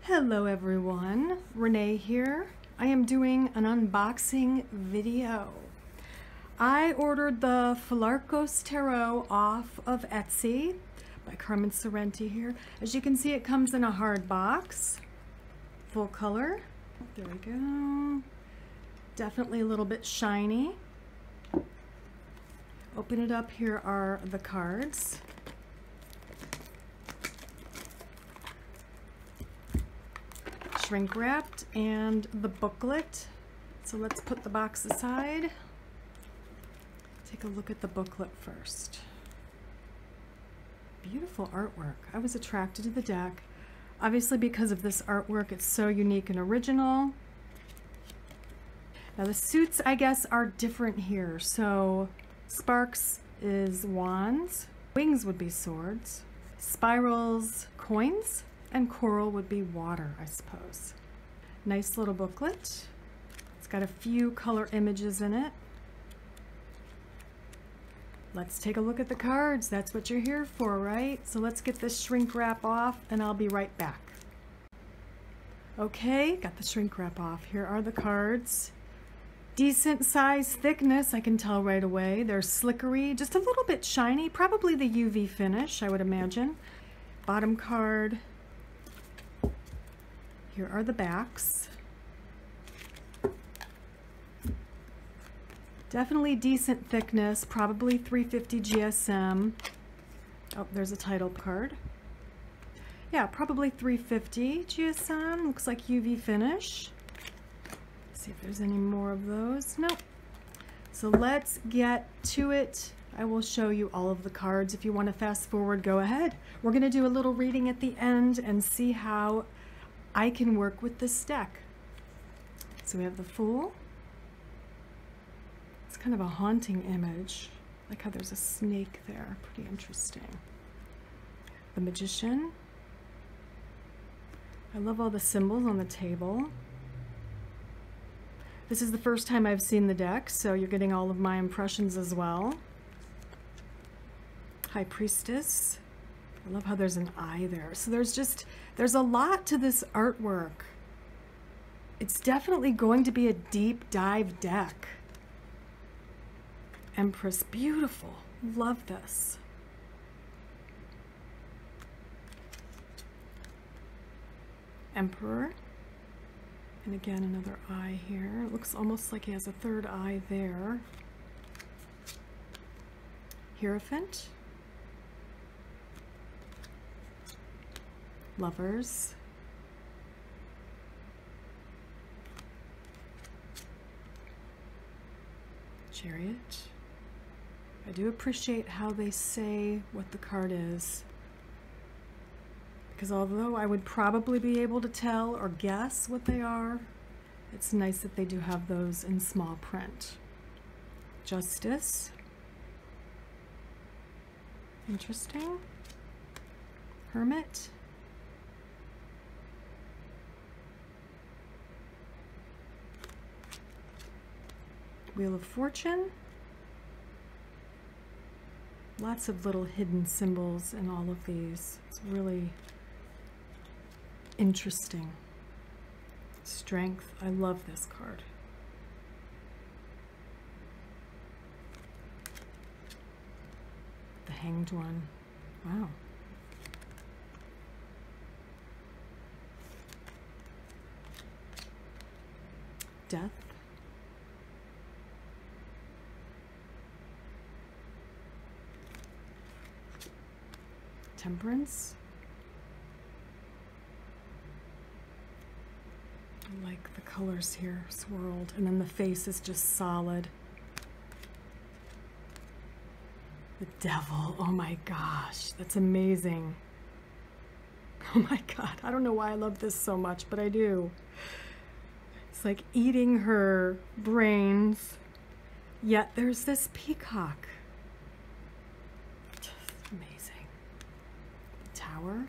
Hello everyone, Renee here. I am doing an unboxing video. I ordered the PHOLARCHOS Tarot off of Etsy by Carmen Sorrenti here. As you can see, it comes in a hard box, full color. There we go. Definitely a little bit shiny. Open it up, here are the cards. Shrink wrapped, and the booklet. So let's put the box aside. Take a look at the booklet first. Beautiful artwork. I was attracted to the deck. Obviously because of this artwork, it's so unique and original. Now the suits, I guess, are different here. So sparks is wands, wings would be swords, spirals, coins, and coral would be water, I suppose. Nice little booklet. It's got a few color images in it. Let's take a look at the cards. That's what you're here for, right? So let's get this shrink wrap off and I'll be right back. Okay, got the shrink wrap off. Here are the cards. Decent size thickness, I can tell right away. They're slickery, just a little bit shiny, probably the UV finish, I would imagine. Bottom card. Here are the backs. Definitely decent thickness, probably 350 GSM. Oh, there's a title card. Yeah, probably 350 GSM. Looks like UV finish. Let's see if there's any more of those. Nope. So let's get to it. I will show you all of the cards. If you want to fast forward, go ahead. We're going to do a little reading at the end and see how I can work with this deck. So we have the Fool. It's kind of a haunting image. I like how there's a snake there. Pretty interesting. The Magician. I love all the symbols on the table. This is the first time I've seen the deck, so you're getting all of my impressions as well. High Priestess. I love how there's an eye there. So there's a lot to this artwork. It's definitely going to be a deep dive deck. Empress, beautiful. Love this. Emperor. And again, another eye here. It looks almost like he has a third eye there. Hierophant. Lovers. Chariot. I do appreciate how they say what the card is, because although I would probably be able to tell or guess what they are, it's nice that they do have those in small print. Justice. Interesting. Hermit. Wheel of Fortune. Lots of little hidden symbols in all of these. It's really interesting. Strength. I love this card. The Hanged One. Wow. Death. Temperance. I like the colors here swirled, and then the face is just solid. The Devil, oh my gosh, that's amazing. Oh my God, I don't know why I love this so much, but I do. It's like eating her brains, yet there's this peacock. Just amazing. Tower.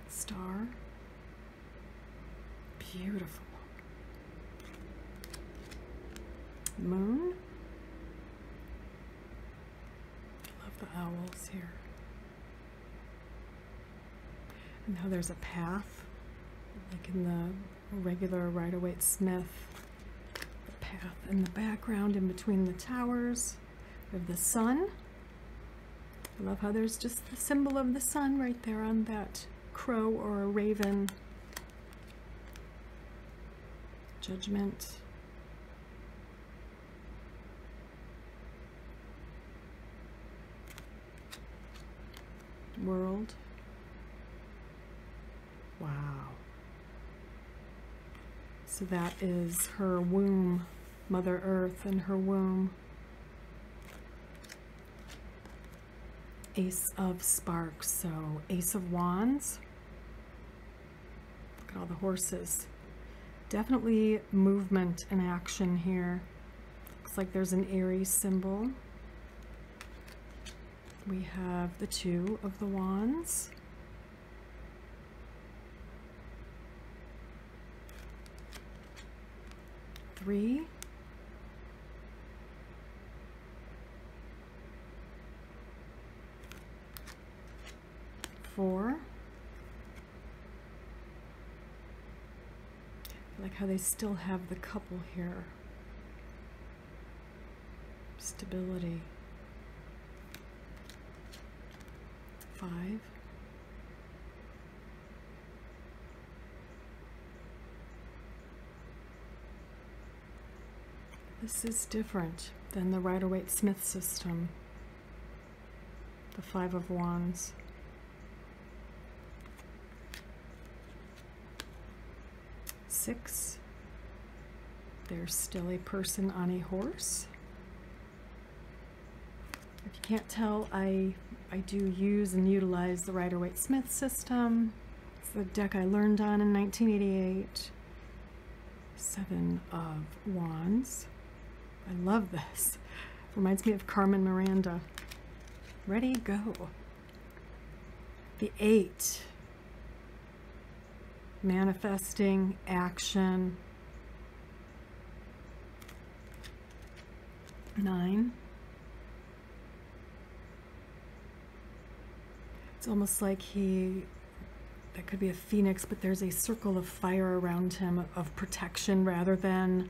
Star. Beautiful. Moon. the owls here. And now there's a path, like in the regular Rider-Waite-Smith. The path in the background in between the towers. We have the sun. I love how there's just the symbol of the sun right there on that crow or a raven. Judgment. World. Wow. So that is her womb, Mother Earth and her womb. Ace of Sparks, so Ace of Wands. Look at all the horses. Definitely movement and action here. Looks like there's an Aries symbol. We have the Two of the Wands. Three. Four. I like how they still have the couple here. Stability. 5. This is different than the Rider-Waite-Smith system. The 5 of Wands. 6. There's still a person on a horse. If you can't tell, I do use and utilize the Rider-Waite-Smith system. It's the deck I learned on in 1988. 7 of Wands. I love this. Reminds me of Carmen Miranda. Ready, go. The 8. Manifesting, action. 9. It's almost like that could be a phoenix, but there's a circle of fire around him of protection rather than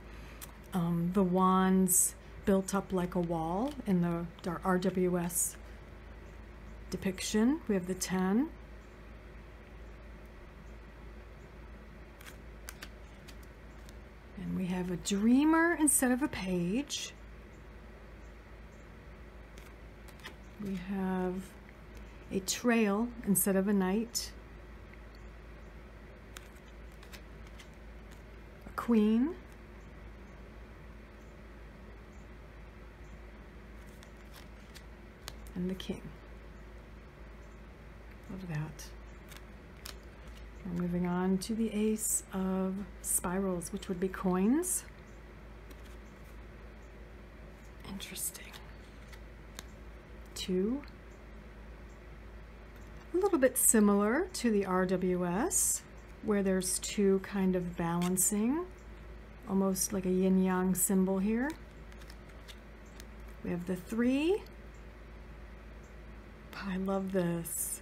the wands built up like a wall in the RWS depiction. We have the 10. And we have a dreamer instead of a page. We have a trail instead of a knight. A queen. And the king. Love that. We're moving on to the Ace of Spirals, which would be coins. Interesting. 2. A little bit similar to the RWS, where there's 2 kind of balancing, almost like a yin-yang symbol here. We have the 3. I love this.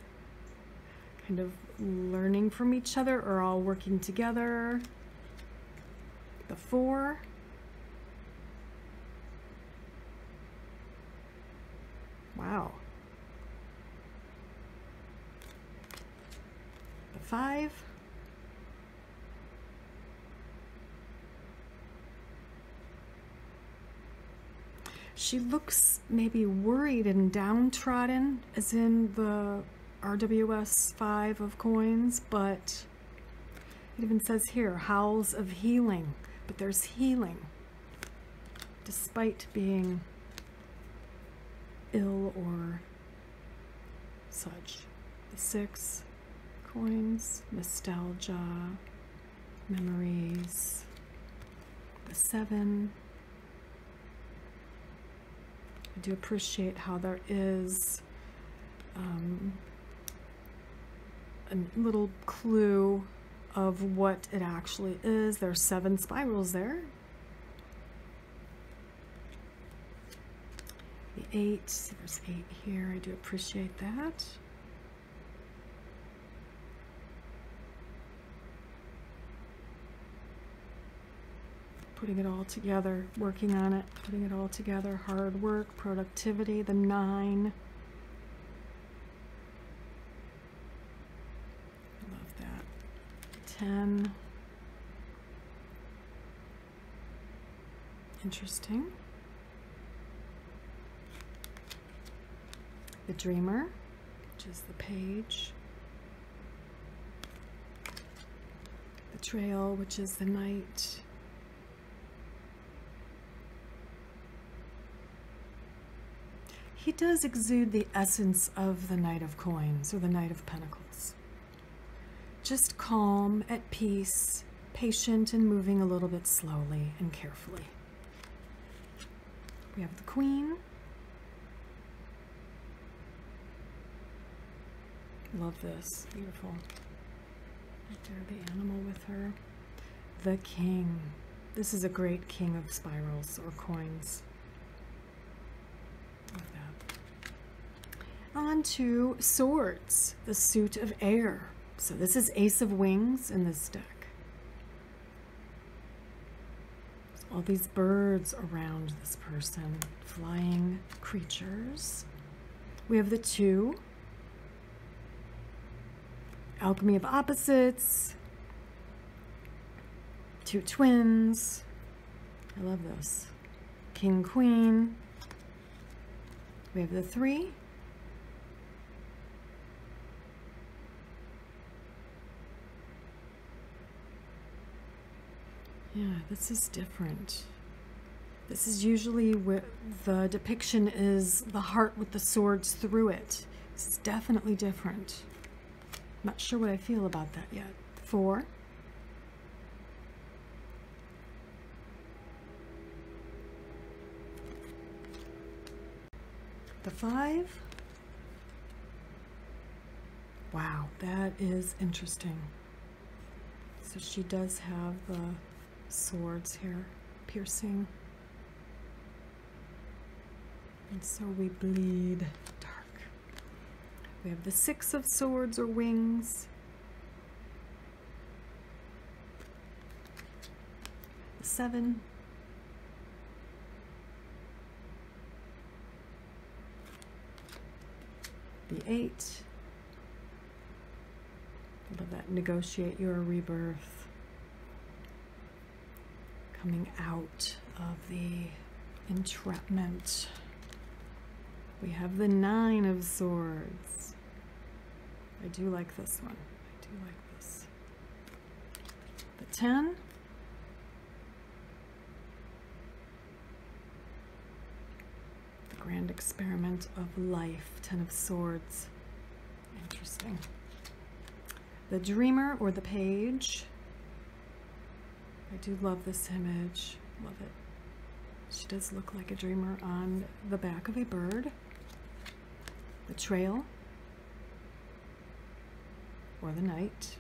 Kind of learning from each other or all working together. The 4. Wow. The 5. She looks maybe worried and downtrodden, as in the RWS 5 of coins, but it even says here, howls of healing, but there's healing despite being ill or such. The 6 coins, nostalgia, memories. The 7. I do appreciate how there is a little clue of what it actually is. There's 7 spirals there. The 8. See, there's 8 here. I do appreciate that. Putting it all together, working on it, putting it all together, hard work, productivity, the 9. I love that. 10. Interesting. The Dreamer, which is the page. The Trail, which is the Knight. He does exude the essence of the Knight of Coins or the Knight of Pentacles. Just calm, at peace, patient, and moving a little bit slowly and carefully. We have the Queen. Love this. Beautiful. Right there, the animal with her. The King. This is a great king of spirals or coins. Love that. On to swords. The suit of air. So this is Ace of Wings in this deck. All these birds around this person, flying creatures. We have the 2, Alchemy of Opposites, 2 twins. I love this. King, Queen. We have the 3. Yeah, this is different. This is usually where the depiction is the heart with the swords through it. This is definitely different. I'm not sure what I feel about that yet. 4. The 5. Wow, that is interesting. So she does have the swords here, piercing. And so we bleed dark. We have the 6 of swords or wings. The 7. The 8. I love that. Negotiate your rebirth. Coming out of the entrapment. We have the 9 of swords. I do like this one. I do like this. The 10. The grand experiment of life. 10 of swords. Interesting. The Dreamer or the Page. I do love this image. Love it. She does look like a dreamer on the back of a bird. The Trail or the Knight.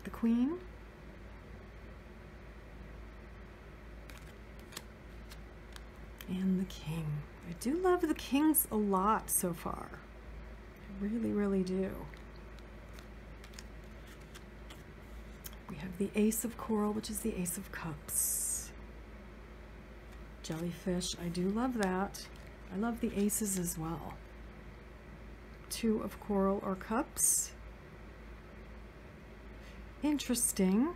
The Queen. And the King. I do love the Kings a lot so far. I really, really do. We have the Ace of Coral, which is the Ace of Cups. Jellyfish, I do love that. I love the aces as well. 2 of Coral or Cups. Interesting.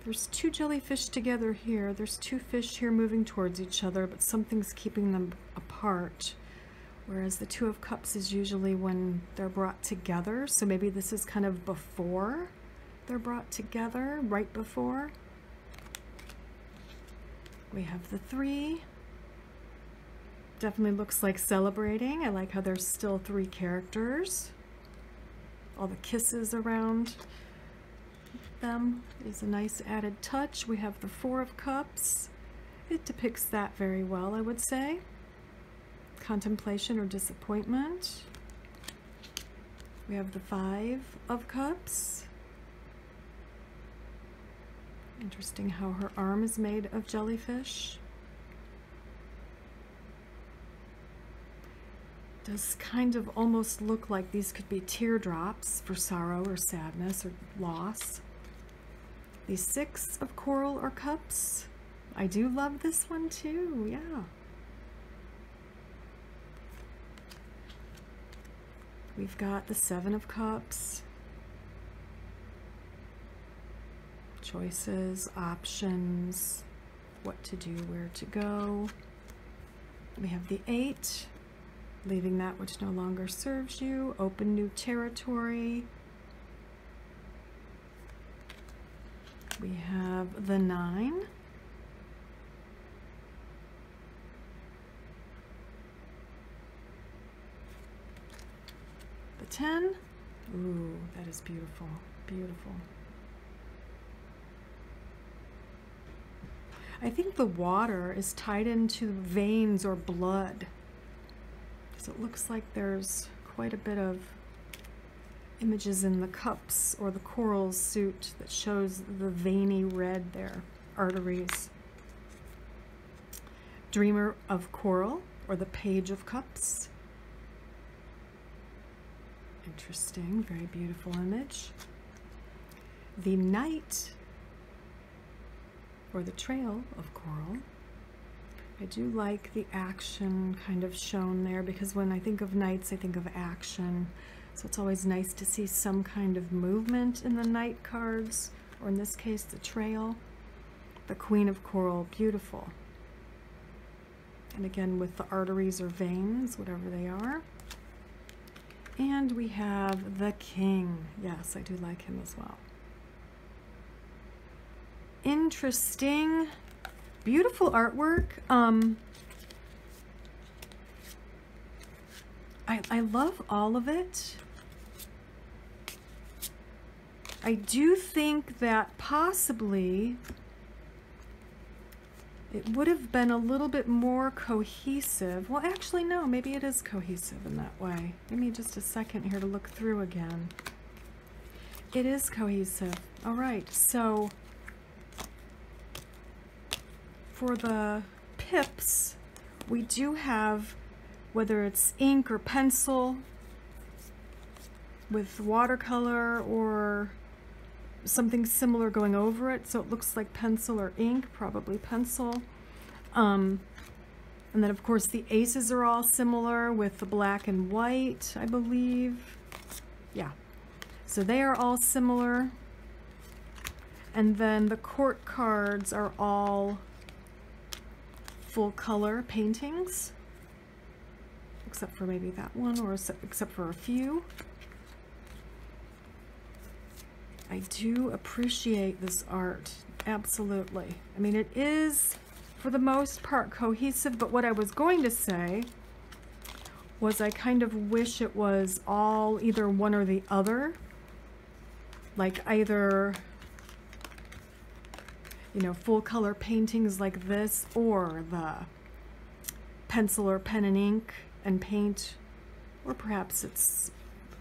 There's 2 jellyfish together here. There's 2 fish here moving towards each other, but something's keeping them apart. Whereas the 2 of Cups is usually when they're brought together. So maybe this is kind of before they're brought together, right before. We have the 3. Definitely looks like celebrating. I like how there's still 3 characters. All the kisses around them is a nice added touch. We have the 4 of Cups. It depicts that very well, I would say. Contemplation or disappointment. We have the 5 of Cups. Interesting how her arm is made of jellyfish. Does kind of almost look like these could be teardrops for sorrow or sadness or loss. The Six of Coral or Cups. I do love this one too, yeah. We've got the Seven of Cups. Choices, options, what to do, where to go. We have the Eight, leaving that which no longer serves you, open new territory. We have the Nine. The 10. Ooh, that is beautiful, beautiful. I think the water is tied into veins or blood. So it looks like there's quite a bit of images in the cups or the coral suit that shows the veiny red there, arteries. Dreamer of Coral or the Page of Cups. Interesting, very beautiful image. The Knight or the Trail of Coral. I do like the action kind of shown there because when I think of knights, I think of action. So it's always nice to see some kind of movement in the Knight cards, or in this case, the Trail. The Queen of Coral, beautiful. And again, with the arteries or veins, whatever they are. And we have the King. Yes, I do like him as well. Interesting, beautiful artwork. I love all of it. I do think that possibly it would have been a little bit more cohesive. Well, actually, no, maybe it is cohesive in that way. Give me just a second here to look through again. It is cohesive. All right, so for the pips, we do have, whether it's ink or pencil with watercolor or something similar going over it, so it looks like pencil or ink, probably pencil. And then of course the aces are all similar with the black and white, I believe. Yeah, so they are all similar. And then the court cards are all full color paintings, except for maybe that one, or except for a few. I do appreciate this art, absolutely. I mean, it is, for the most part, cohesive, but what I was going to say was I kind of wish it was all either one or the other. Like either, you know, full color paintings like this, or the pencil or pen and ink and paint, or perhaps it's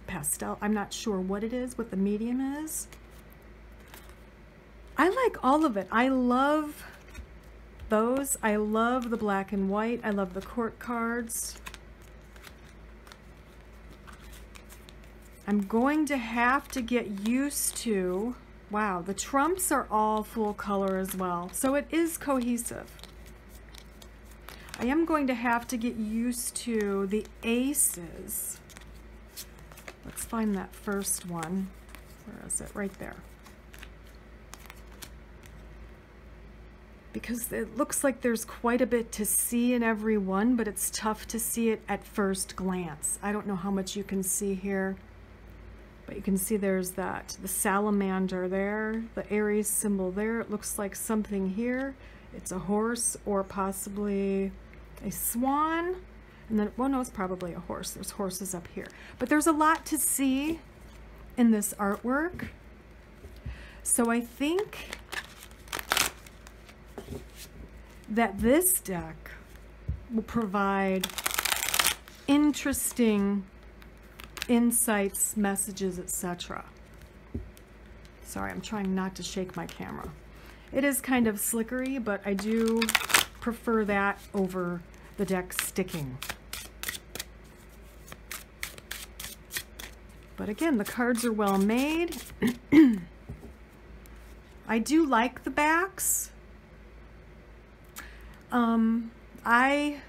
pastel. I'm not sure what it is, what the medium is. I like all of it. I love those. I love the black and white. I love the court cards. I'm going to have to get used to, wow, the trumps are all full color as well. So it is cohesive. I am going to have to get used to the aces. Let's find that first one. Where is it? Right there. Because it looks like there's quite a bit to see in every one, but it's tough to see it at first glance. I don't know how much you can see here, but you can see there's that, the salamander there, the Aries symbol there. It looks like something here. It's a horse or possibly a swan. And then, well, no, it's probably a horse. There's horses up here. But there's a lot to see in this artwork. So I think that this deck will provide interesting insights, messages, etc. Sorry, I'm trying not to shake my camera. It is kind of slickery, but I do prefer that over the deck sticking. But again, the cards are well made. I do like the backs. I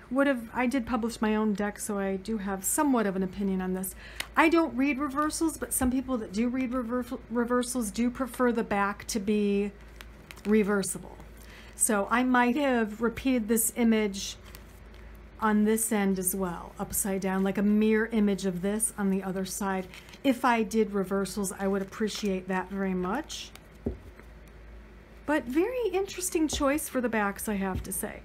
did publish my own deck, so I do have somewhat of an opinion on this. I don't read reversals, but some people that do read reversals do prefer the back to be reversible. So I might have repeated this image on this end as well, upside down, like a mirror image of this on the other side. If I did reversals, I would appreciate that very much. But very interesting choice for the backs, I have to say.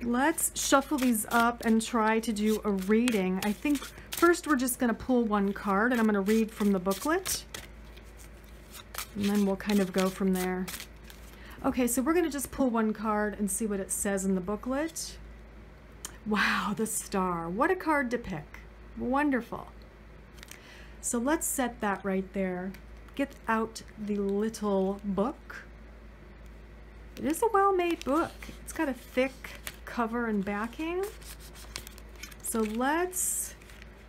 Let's shuffle these up and try to do a reading. I think first we're just going to pull one card, and I'm going to read from the booklet. And then we'll kind of go from there. Okay, so we're going to just pull one card and see what it says in the booklet. Wow, the Star. What a card to pick. Wonderful. So let's set that right there. Get out the little book. It is a well-made book. It's got a thick cover and backing. So let's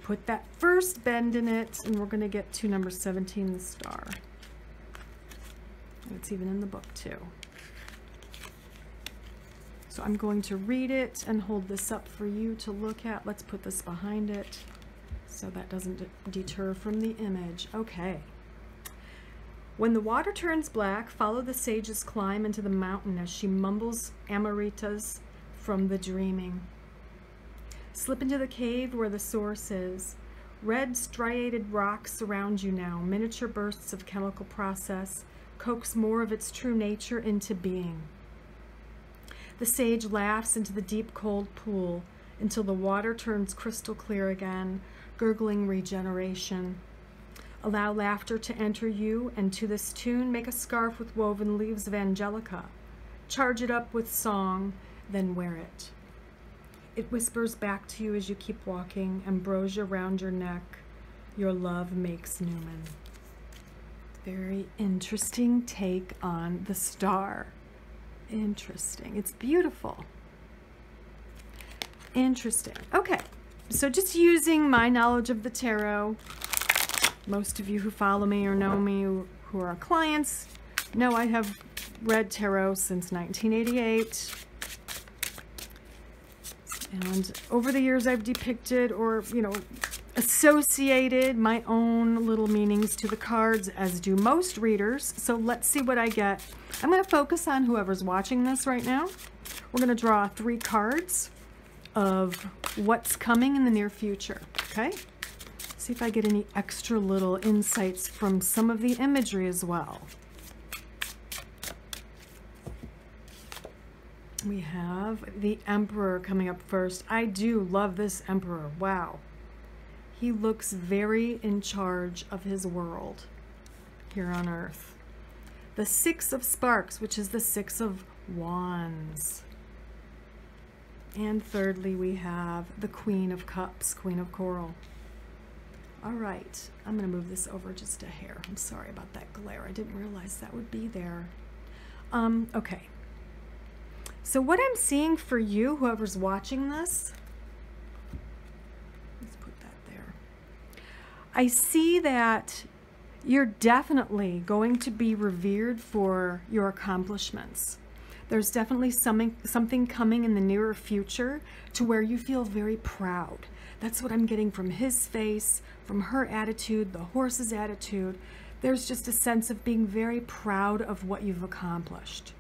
put that first bend in it, and we're going to get to number 17, the Star. It's even in the book too. So I'm going to read it and hold this up for you to look at. Let's put this behind it so that doesn't deter from the image. Okay. When the water turns black, follow the sage's climb into the mountain as she mumbles amaritas from the dreaming. Slip into the cave where the source is. Red striated rocks surround you now, miniature bursts of chemical process, coax more of its true nature into being. The sage laughs into the deep cold pool until the water turns crystal clear again, gurgling regeneration. Allow laughter to enter you, and to this tune make a scarf with woven leaves of angelica. Charge it up with song, then wear it. It whispers back to you as you keep walking, ambrosia round your neck. Your love makes Newman. Very interesting take on the Star. Interesting. It's beautiful. Interesting. Okay, so just using my knowledge of the tarot, most of you who follow me or know me who are clients know I have read tarot since 1988. And over the years I've depicted or, associated my own little meanings to the cards, as do most readers. So let's see what I get. I'm going to focus on whoever's watching this right now. We're going to draw 3 cards of what's coming in the near future, okay? See if I get any extra little insights from some of the imagery as well. We have the Emperor coming up first. I do love this Emperor. Wow. He looks very in charge of his world here on Earth. The 6 of Sparks, which is the 6 of Wands. And thirdly, we have the Queen of Cups, Queen of Coral. All right, I'm going to move this over just a hair. I'm sorry about that glare. I didn't realize that would be there. Okay. So what I'm seeing for you, whoever's watching this, let's put that there. I see that you're definitely going to be revered for your accomplishments. There's definitely something coming in the nearer future to where you feel very proud. That's what I'm getting from his face, from her attitude, the horse's attitude. There's just a sense of being very proud of what you've accomplished.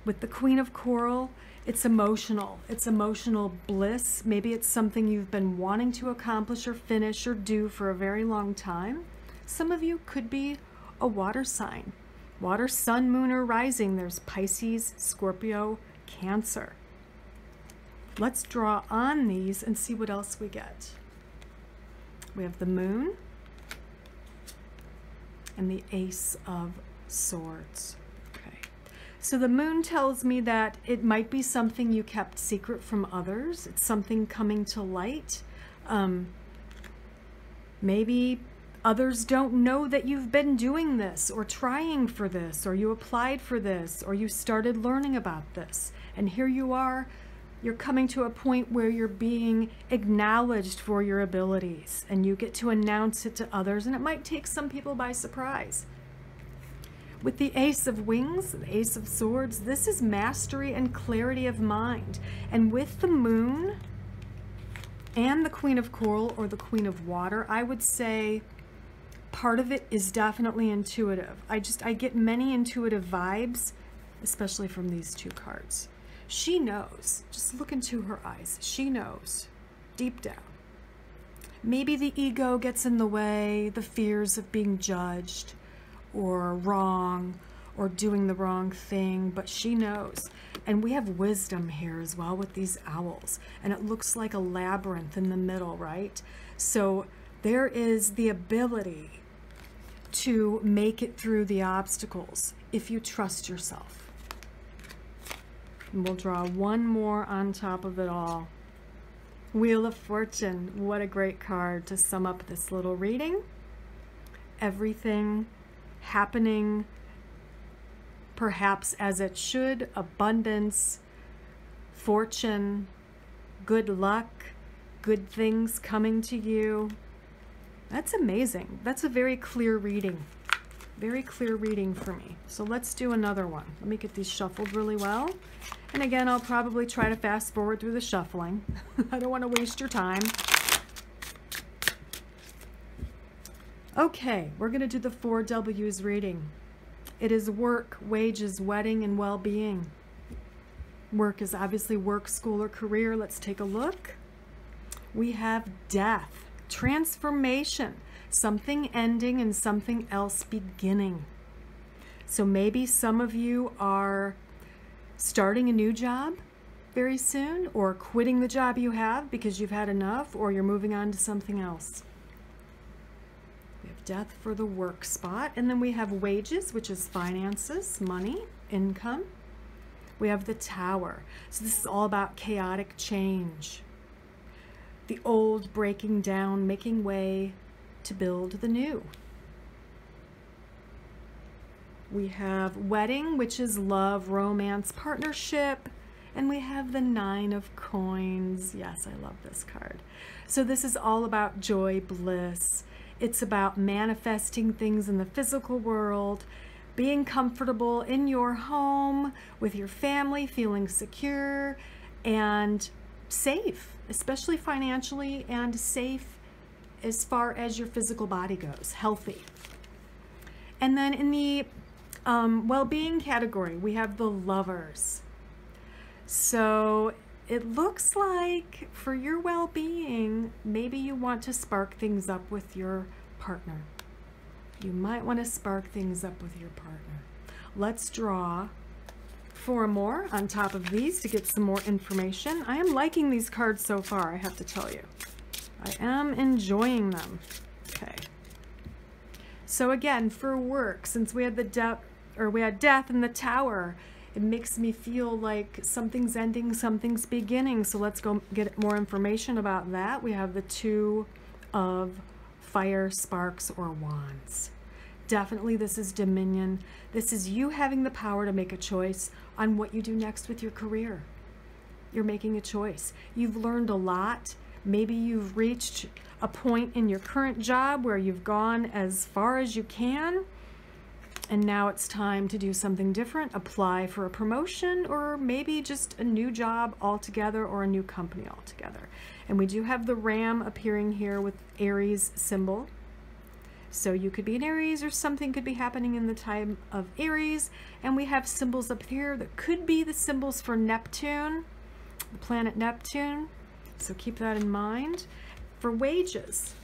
With the Queen of Coral, it's emotional. It's emotional bliss. Maybe it's something you've been wanting to accomplish or finish or do for a very long time. Some of you could be a water sign. Water, sun, moon, or rising. There's Pisces, Scorpio, Cancer. Let's draw on these and see what else we get. We have the Moon and the Ace of Swords. Okay. So the Moon tells me that it might be something you kept secret from others. It's something coming to light. Maybe others don't know that you've been doing this or trying for this, or you applied for this, or you started learning about this. And here you are You're coming to a point where you're being acknowledged for your abilities, and you get to announce it to others, and it might take some people by surprise. With the Ace of Wings, the Ace of Swords, this is mastery and clarity of mind. And with the Moon and the Queen of Coral or the Queen of Water, I would say part of it is definitely intuitive. I get many intuitive vibes, especially from these two cards. She knows. Just look into her eyes. She knows deep down. Maybe the ego gets in the way, the fears of being judged or wrong or doing the wrong thing, but she knows. And we have wisdom here as well with these owls, and it looks like a labyrinth in the middle, right? So there is the ability to make it through the obstacles if you trust yourself. And we'll draw one more on top of it all. Wheel of Fortune. What a great card to sum up this little reading. Everything happening perhaps as it should. Abundance, fortune, good luck, good things coming to you. That's amazing. That's a very clear reading. Very clear reading for me. So let's do another one. Let me get these shuffled really well. And again, I'll probably try to fast forward through the shuffling. I don't want to waste your time. Okay, we're going to do the 4 W's reading. It is work, wages, wedding, and well-being. Work is obviously work, school, or career. Let's take a look. We have death, transformation, something ending and something else beginning. So maybe some of you are starting a new job very soon, or quitting the job you have because you've had enough, or you're moving on to something else. We have death for the work spot, and then we have wages, which is finances, money, income. We have the Tower. So this is all about chaotic change. The old breaking down, making way to build the new. We have wedding, which is love, romance, partnership, and we have the 9 of Coins. Yes, I love this card. So this is all about joy, bliss. It's about manifesting things in the physical world, being comfortable in your home with your family, feeling secure and safe, especially financially, and safe as far as your physical body goes, healthy. And then in the well-being category, we have the Lovers. So it looks like for your well-being, maybe you want to spark things up with your partner. You might want to spark things up with your partner. Let's draw 4 more on top of these to get some more information. I am liking these cards so far, I have to tell you. I am enjoying them. Okay. So again, for work, since we had the death in the Tower, it makes me feel like something's ending, something's beginning. So let's go get more information about that. We have the 2 of Fire, Sparks, or Wands. Definitely this is dominion. This is you having the power to make a choice on what you do next with your career. You're making a choice. You've learned a lot. Maybe you've reached a point in your current job where you've gone as far as you can, and now it's time to do something different, apply for a promotion, or maybe just a new job altogether, or a new company altogether. And we do have the ram appearing here with Aries symbol. So you could be an Aries, or something could be happening in the time of Aries. And we have symbols up here that could be the symbols for Neptune, the planet Neptune. So keep that in mind. For wages,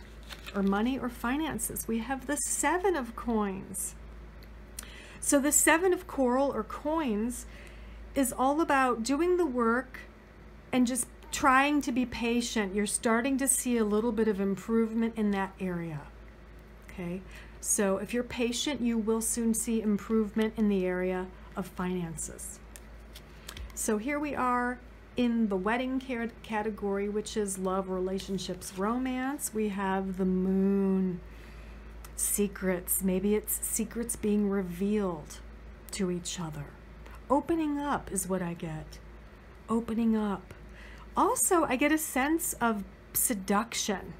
or money, or finances, we have the 7 of Coins. So the 7 of Coral or Coins is all about doing the work and just trying to be patient. You're starting to see a little bit of improvement in that area. Okay, so if you're patient, you will soon see improvement in the area of finances. So here we are in the wedding category, which is love, relationships, romance. We have the Moon. Secrets. Maybe it's secrets being revealed to each other. Opening up is what I get. Opening up. Also, I get a sense of seduction.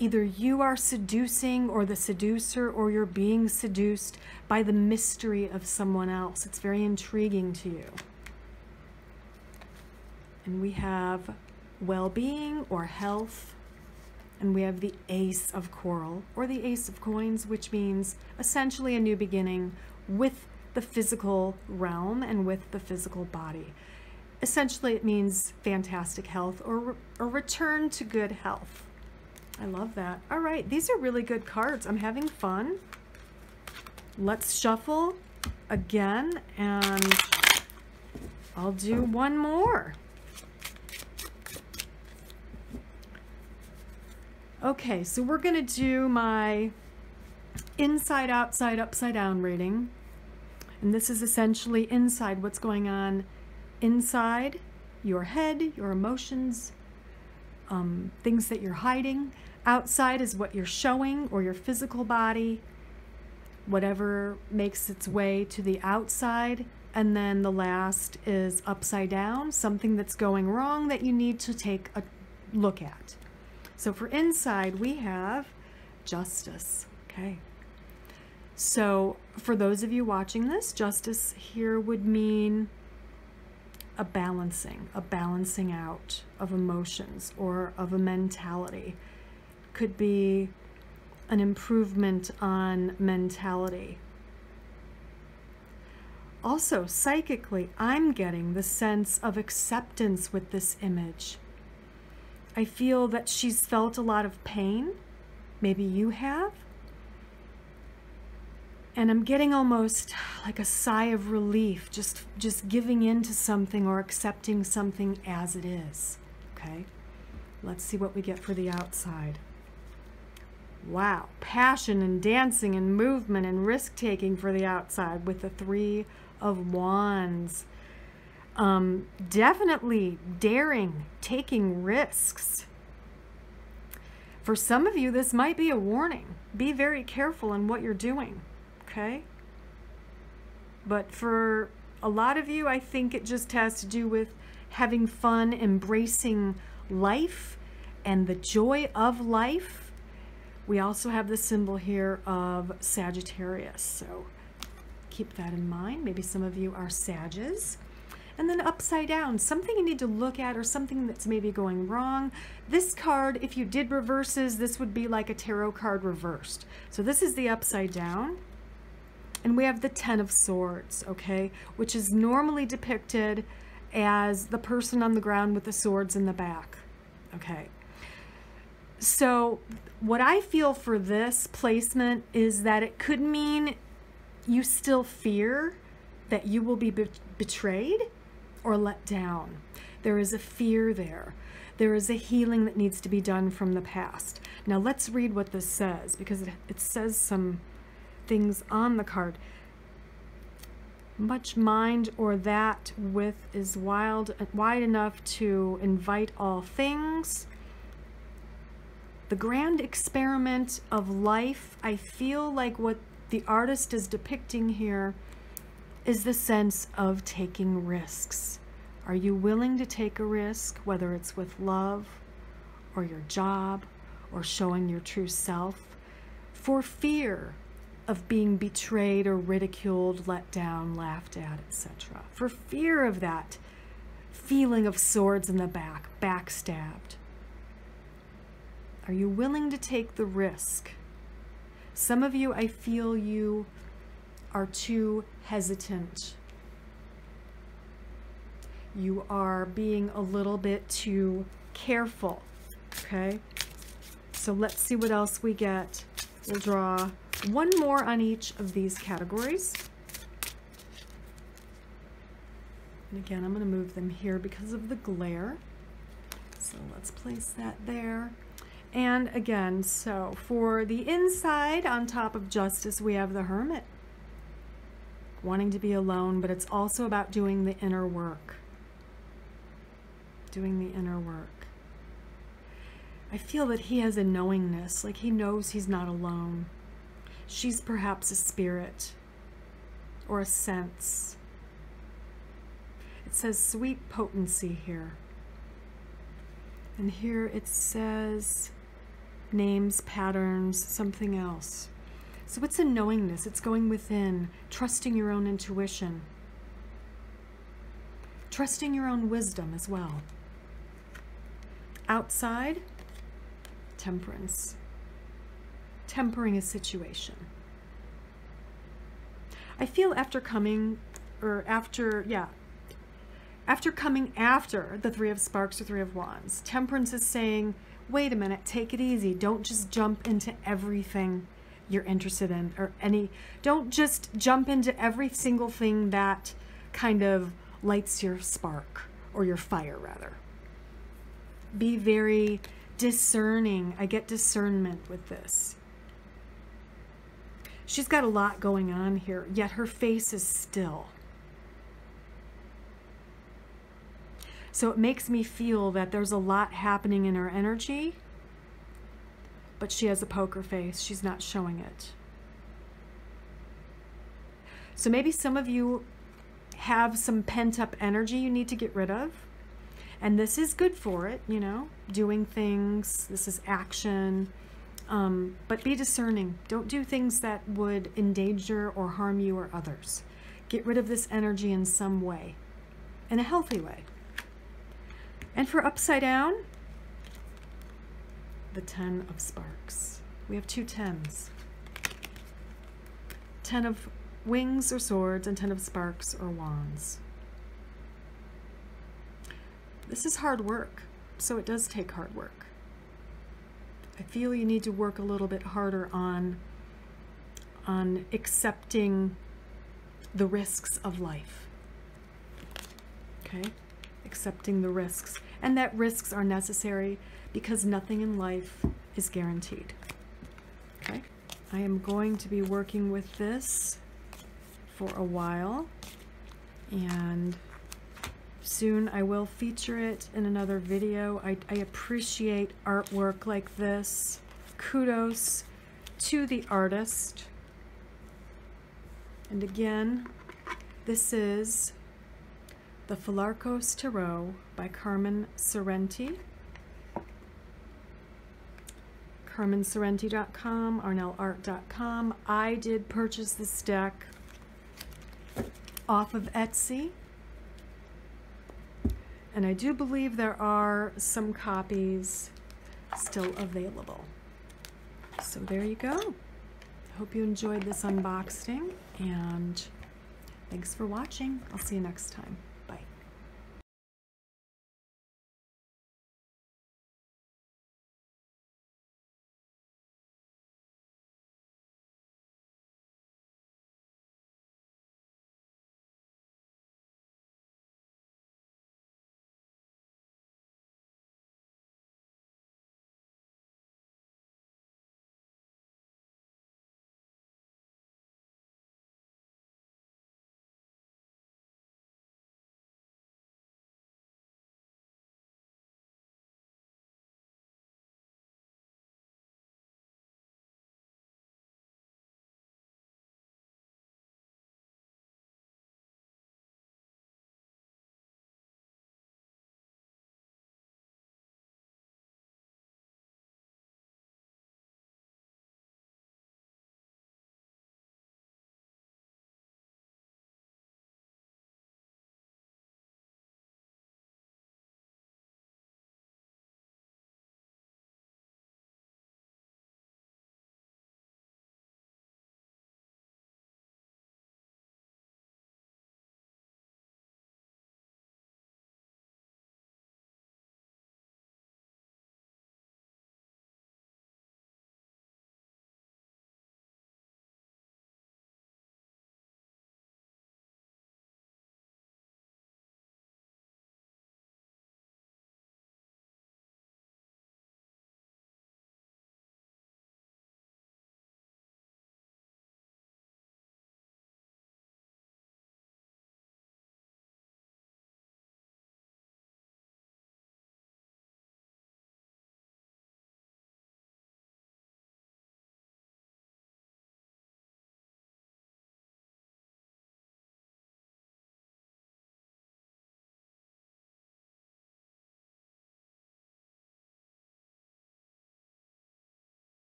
Either you are seducing or the seducer, or you're being seduced by the mystery of someone else. It's very intriguing to you. And we have well-being or health. And we have the Ace of Coral or the Ace of Coins, which means essentially a new beginning with the physical realm and with the physical body. Essentially, it means fantastic health or a return to good health. I love that. All right, these are really good cards. I'm having fun. Let's shuffle again, and I'll do one more. Okay, so we're going to do my inside, outside, upside down reading. And this is essentially inside, what's going on inside your head, your emotions, things that you're hiding. Outside is what you're showing, or your physical body, whatever makes its way to the outside. And then the last is upside down, something that's going wrong that you need to take a look at. So for inside, we have Justice. Okay. So for those of you watching this, Justice here would mean a balancing out of emotions or of a mentality. Could be an improvement on mentality. Also, psychically, I'm getting the sense of acceptance with this image. I feel that she's felt a lot of pain. Maybe you have. And I'm getting almost like a sigh of relief, just giving in to something or accepting something as it is. Okay? Let's see what we get for the outside. Wow, passion and dancing and movement and risk-taking for the outside with the Three of Wands. Definitely daring, taking risks. For some of you, this might be a warning. Be very careful in what you're doing, okay? But for a lot of you, I think it just has to do with having fun, embracing life and the joy of life. We also have the symbol here of Sagittarius, so keep that in mind. Maybe some of you are Sages. And then upside down, something you need to look at or something that's maybe going wrong. This card, if you did reverses, this would be like a tarot card reversed. So this is the upside down. And we have the Ten of Swords, okay, which is normally depicted as the person on the ground with the swords in the back, okay. So what I feel for this placement is that it could mean you still fear that you will be betrayed or let down. There is a fear there. There is a healing that needs to be done from the past. Now let's read what this says, because it says some things on the card. Much mind or that width is wide enough to invite all things. The grand experiment of life, I feel like what the artist is depicting here is the sense of taking risks. Are you willing to take a risk, whether it's with love or your job or showing your true self, for fear of being betrayed or ridiculed, let down, laughed at, etc. For fear of that feeling of swords in the back, backstabbed. Are you willing to take the risk? Some of you, I feel you are too hesitant. You are being a little bit too careful, okay? So let's see what else we get. We'll draw one more on each of these categories. And again, I'm going to move them here because of the glare. So let's place that there. And again, so for the inside, on top of Justice, we have the Hermit. Wanting to be alone, but it's also about doing the inner work. Doing the inner work. I feel that he has a knowingness, like he knows he's not alone. She's perhaps a spirit or a sense. It says sweet potency here. And here it says names, patterns, something else. So it's a knowingness. It's going within, trusting your own intuition, trusting your own wisdom as well. Outside, temperance. Tempering a situation. I feel after coming after the Three of Sparks or Three of Wands, Temperance is saying, wait a minute, take it easy. Don't just jump into everything you're interested in, don't just jump into every single thing that kind of lights your spark, or your fire rather. Be very discerning. I get discernment with this. She's got a lot going on here, yet her face is still. So it makes me feel that there's a lot happening in her energy, but she has a poker face. She's not showing it. So maybe some of you have some pent-up energy you need to get rid of. And this is good for it, you know, doing things. This is action. But be discerning. Don't do things that would endanger or harm you or others. Get rid of this energy in some way, in a healthy way. And for upside down, the 10 of Sparks. We have two 10s. 10 of Wings or Swords and 10 of Sparks or Wands. This is hard work, so it does take hard work. I feel you need to work a little bit harder on accepting the risks of life. Okay? Accepting the risks. And that risks are necessary because nothing in life is guaranteed. Okay? I am going to be working with this for a while, and soon I will feature it in another video. I appreciate artwork like this. Kudos to the artist. And again, this is the PHOLARCHOS Tarot by Carmen Sorrenti. CarmenSorrenti.com, ArnellArt.com. I did purchase this deck off of Etsy, and I do believe there are some copies still available. So there you go. Hope you enjoyed this unboxing, and thanks for watching. I'll see you next time.